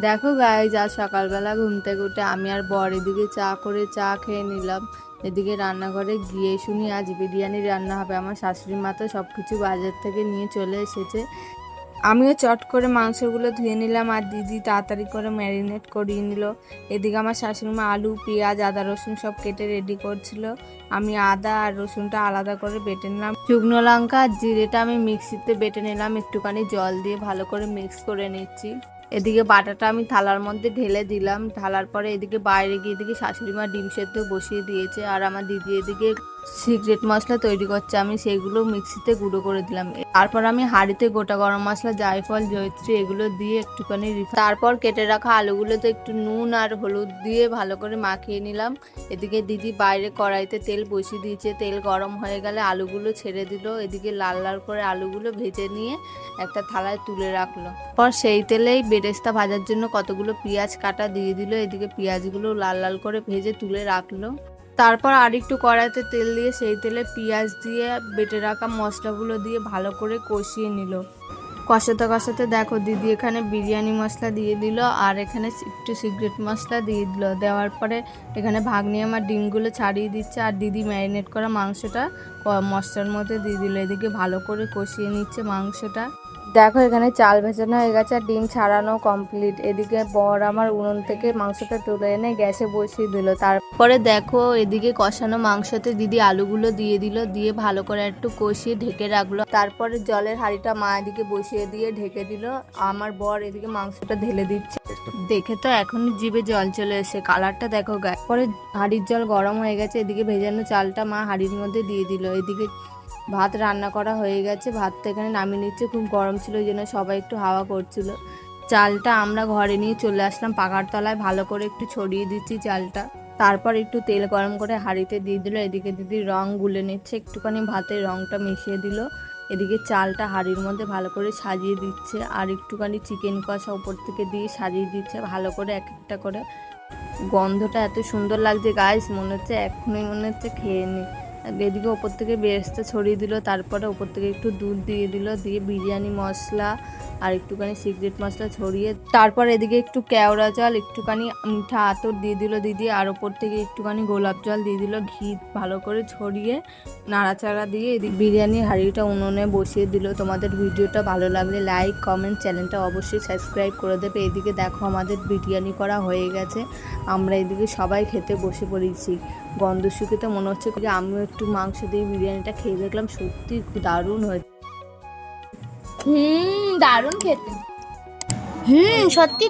দেখো গাইজ, আজ সকালবেলা ঘুম থেকে উঠে আমি আর বর এদিকে চা খেয়ে নিলাম। এদিকে রান্নাঘরে গিয়ে শুনি আজ বিরিয়ানি রান্না হবে। আমার শাশুড়ি মা তো সব কিছু বাজার থেকে নিয়ে চলে এসেছে। আমিও চট করে মাংসগুলো ধুয়ে নিলাম আর দিদি তাড়াতাড়ি করে ম্যারিনেট করিয়ে নিল। এদিকে আমার শাশুড়ি মা আলু, পেঁয়াজ, আদা, রসুন সব কেটে রেডি করছিল। আমি আদা আর রসুনটা আলাদা করে বেটে নিলাম। শুকনো লঙ্কা আর জিরেটা আমি মিক্সিতে বেটে নিলাম, একটুখানি জল দিয়ে ভালো করে মিক্স করে নিচ্ছি। এদিকে বাটাটা আমি থালার মধ্যে ঢেলে দিলাম। ঢালার পরে এদিকে বাইরে গিয়ে এদিকে শাশুড়ি মা ডিম সেদ্ধ বসিয়ে দিয়েছে আর আমার দিদি এদিকে সিক্রেট মশলা তৈরি করছে। আমি সেইগুলো মিক্সিতে গুঁড়ো করে দিলাম। তারপর আমি হাঁড়িতে গোটা গরম মশলা, জায়ফল, জয়িত্রী এগুলো দিয়ে একটুখানি তারপর কেটে রাখা আলুগুলোতে একটু নুন আর হলুদ দিয়ে ভালো করে মাখিয়ে নিলাম। এদিকে দিদি বাইরে কড়াইতে তেল বসিয়ে দিয়েছে। তেল গরম হয়ে গেলে আলুগুলো ছেড়ে দিল। এদিকে লাল লাল করে আলুগুলো ভেজে নিয়ে একটা থালায় তুলে রাখলো। পর সেই তেলেই বেরেস্তা ভাজার জন্য কতগুলো পেঁয়াজ কাটা দিয়ে দিল। এদিকে পেঁয়াজগুলো লাল লাল করে ভেজে তুলে রাখলো। তারপর আরেকটু কড়াইতে তেল দিয়ে সেই তেলে পেঁয়াজ দিয়ে বেটে রাখা মশলাগুলো দিয়ে ভালো করে কষিয়ে নিল। কষাতে কষাতে দেখো দিদি এখানে বিরিয়ানি মশলা দিয়ে দিল আর এখানে একটু সিক্রেট মশলা দিয়ে দিল। দেওয়ার পরে এখানে ভাগ্নি আমার ডিমগুলো ছাড়িয়ে দিচ্ছে আর দিদি ম্যারিনেট করা মাংসটা মশলার মধ্যে দিয়ে দিল। এদিকে ভালো করে কষিয়ে নিচ্ছে মাংসটা। দেখো এখানে চাল ভেজানো হয়ে গেছে আর ডিম ছাড়ানো কমপ্লিট। এদিকে বর আমার উনুন থেকে মাংসটা তুলে এনে গ্যাসে বসিয়ে দিল। তারপরে দেখো এদিকে কষানো মাংসতে দিদি আলুগুলো দিয়ে দিল, দিয়ে ভালো করে একটু কষিয়ে ঢেকে রাখলো। তারপরে জলের হাঁড়িটা মা এদিকে বসিয়ে দিয়ে ঢেকে দিল। আমার বর এদিকে মাংসটা ঢেলে দিচ্ছে। দেখে তো এখনই জিভে জল চলে এসে, কালারটা দেখো গায়ে। পরে হাঁড়ির জল গরম হয়ে গেছে। এদিকে ভেজানো চালটা মা হাঁড়ির মধ্যে দিয়ে দিল। এদিকে ভাত রান্না করা হয়ে গেছে। ভাতটা এখানে নামিয়ে নিচ্ছে, খুব গরম ছিল ওই জন্য সবাই একটু হাওয়া করছিল। চালটা আমরা ঘরে নিয়ে চলে আসলাম পাকার তলায়, ভালো করে একটু ছড়িয়ে দিচ্ছি চালটা। তারপর একটু তেল গরম করে হাঁড়িতে দিয়ে দিল। এদিকে দিদি রং গুলে নিচ্ছে, একটুখানি ভাতের রংটা মিশিয়ে দিল। এদিকে চালটা হাঁড়ির মধ্যে ভালো করে সাজিয়ে দিচ্ছে আর একটুখানি চিকেন কষা উপর থেকে দিয়ে সাজিয়ে দিচ্ছে ভালো করে এক একটা করে। গন্ধটা এত সুন্দর লাগছে গাইস, মনে হচ্ছে এখনই মনে হচ্ছে খেয়ে নিই। এদিকে ওপর থেকে বেরেস্তা ছড়িয়ে দিল। তারপরে ওপর থেকে একটু দুধ দিয়ে দিল, দিয়ে বিরিয়ানি মশলা আর একটুখানি সিক্রেট মশলা ছড়িয়ে তারপর এদিকে একটু কেওড়া জল, একটুখানি মিঠা আতর দিয়ে দিল দিদি আর ওপর থেকে একটুখানি গোলাপ জল দিয়ে দিল। ঘি ভালো করে ছড়িয়ে নাড়াচাড়া দিয়ে এদিকে বিরিয়ানির হাঁড়িটা উনুনে বসিয়ে দিল। তোমাদের ভিডিওটা ভালো লাগলে লাইক, কমেন্ট, চ্যানেলটা অবশ্যই সাবস্ক্রাইব করে দেবে। এদিকে দেখো আমাদের বিরিয়ানি করা হয়ে গেছে। আমরা এদিকে সবাই খেতে বসে পড়েছি। গন্ধ শুকিতে মনে হচ্ছে যে আমিও একটু মাংস দিয়ে বিরিয়ানিটা খেয়ে দেখলাম, সত্যি দারুণ হয়েছে। দারুণ খেতে। সত্যি